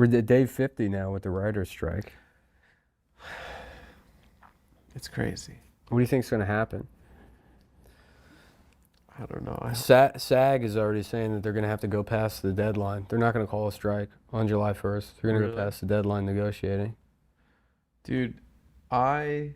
We're at day 50 now with the writer's strike. It's crazy. What do you think's going to happen? I don't know. SAG is already saying that they're going to have to go past the deadline. They're not going to call a strike on July 1st. They're going to go past the deadline negotiating. Dude, I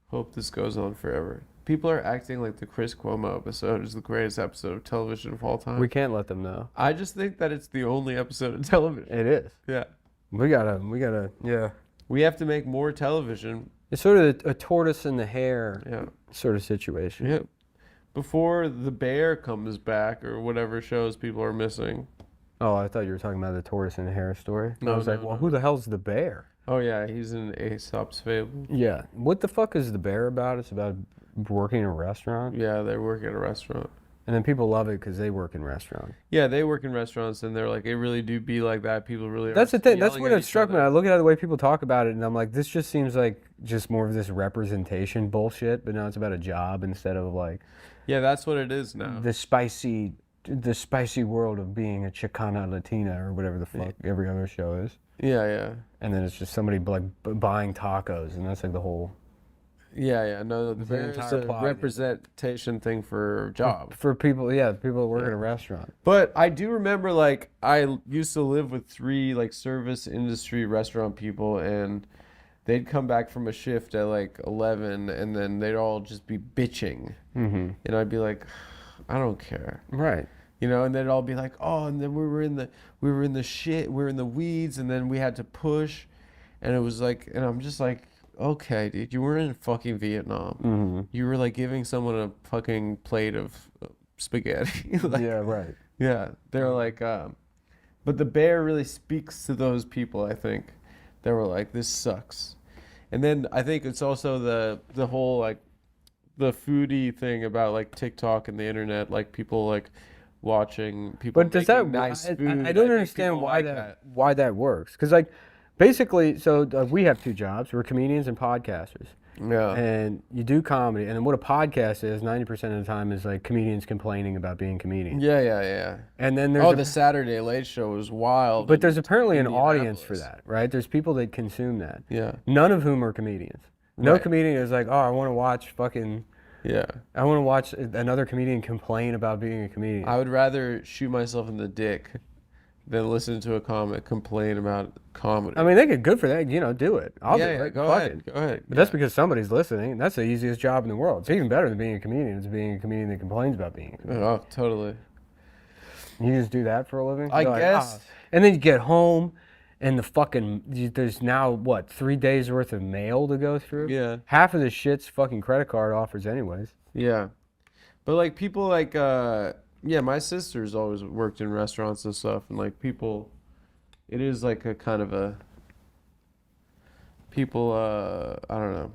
hope this goes on forever. People are acting like the Chris Cuomo episode is the greatest episode of television of all time. We can't let them know. I just think that it's the only episode of television. It is. Yeah. We gotta, yeah. We have to make more television. It's sort of a tortoise and the hare sort of situation. Yeah. Before the bear comes back or whatever shows people are missing. Oh, I thought you were talking about the tortoise and the hare story. No, I was like, well, who the hell's the bear? Oh, yeah, he's in Aesop's Fable. Yeah. What the fuck is the bear about? It's about working in a restaurant? Yeah, they work at a restaurant. And then people love it because they work in restaurants. Yeah, they work in restaurants, and they're like, it really do be like that. People really That's the thing. That's yelling what at it each struck me. other. I look at the way people talk about it, and I'm like, this just seems like just more of this representation bullshit, but now it's about a job instead of like... Yeah, that's what it is now. The spicy world of being a Chicana Latina or whatever the fuck every other show is. Yeah, yeah. And then it's just somebody like buying tacos, and that's like the whole... Yeah. No, the bear is a representation thing for job. For people, people that work at a restaurant. But I do remember, like, I used to live with 3, like, service industry restaurant people, and they'd come back from a shift at, like, 11, and then they'd all just be bitching. Mm-hmm. And I'd be like, I don't care. Right. You know, and they'd all be like, oh, and then we were in the weeds, and then we had to push, and it was like, and I'm just like, okay, dude, you were in fucking Vietnam. Mm-hmm. You were like giving someone a fucking plate of spaghetti. Like, yeah, right. Yeah, they're like, but the bear really speaks to those people, I think. They were like, this sucks. And then I think it's also the whole, like, the foodie thing about, like, TikTok and the internet, like, people, like, watching people but does that nice food. I don't understand why that works, because like basically we have 2 jobs. We're comedians and podcasters. Yeah. And you do comedy, and then what a podcast is 90% of the time is like comedians complaining about being comedians. Yeah. And then there's the Saturday Late Show was wild. But there's apparently an audience for that, right? There's people that consume that. Yeah. None of whom are comedians. No Right. comedian is like, oh, I want to watch fucking... Yeah. I want to watch another comedian complain about being a comedian. I would rather shoot myself in the dick than listen to a comic complain about comedy. I mean, they get good for that. You know, do it. I'll do it. Go ahead. But that's because somebody's listening. That's the easiest job in the world. It's even better than being a comedian. It's being a comedian that complains about being a comedian. Oh, totally. You just do that for a living? I You're guess. Like, And then you get home, and there's now, 3 days worth of mail to go through? Yeah. Half of the shit's fucking credit card offers anyways. Yeah. But, like, people, like, my sister's always worked in restaurants and stuff, and, like, people, it is, like, a kind of a, people, I don't know,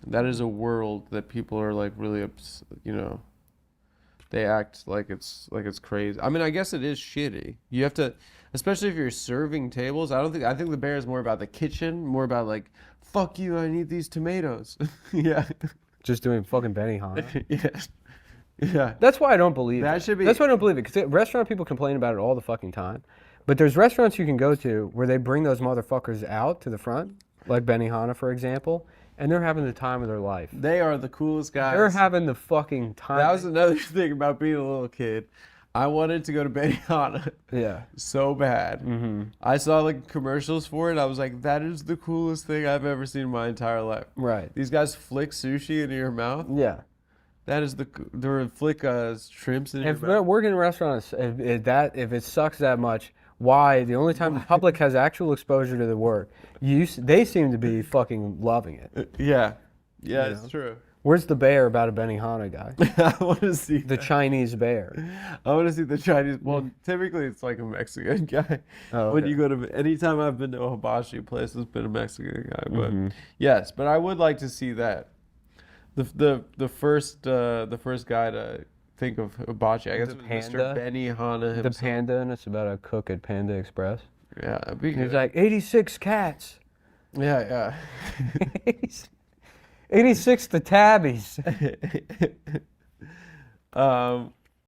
that is a world that people are, like, really, they act like it's crazy. I mean, I guess it is shitty. You have to, especially if you're serving tables. I think the bear is more about the kitchen, more about like, fuck you, I need these tomatoes. Yeah. Just doing fucking Benihana. Yeah. That's why I don't believe That it. should be- That's why I don't believe it. Because restaurant people complain about it all the fucking time. But there's restaurants you can go to where they bring those motherfuckers out to the front, like Benihana, for example, and they're having the time of their life. They are the coolest guys. They're having the fucking time. That was another thing about being a little kid. I wanted to go to Benihana so bad. Mm-hmm. I saw like commercials for it. I was like, that is the coolest thing I've ever seen in my entire life. Right. These guys flick sushi into your mouth. Yeah. That is they flick shrimps into your If mouth. working in restaurants, if it sucks that much, why? The only time the public has actual exposure to the work, they seem to be fucking loving it. Yeah, You it's know? true. Where's the bear about a Benihana guy? I want to see The Chinese bear. I want to see the Chinese. Well, typically it's like a Mexican guy. Oh, When okay. you go to anytime I've been to a hibachi place, it's been a Mexican guy. But Mhm. yes, but I would like to see that. The first guy to think of hibachi, I guess, The it was panda? Mr. Benihana himself. The panda, and it's about a cook at Panda Express. Yeah, that'd be And he's good. like, 86 cats. Yeah. 86 the tabbies.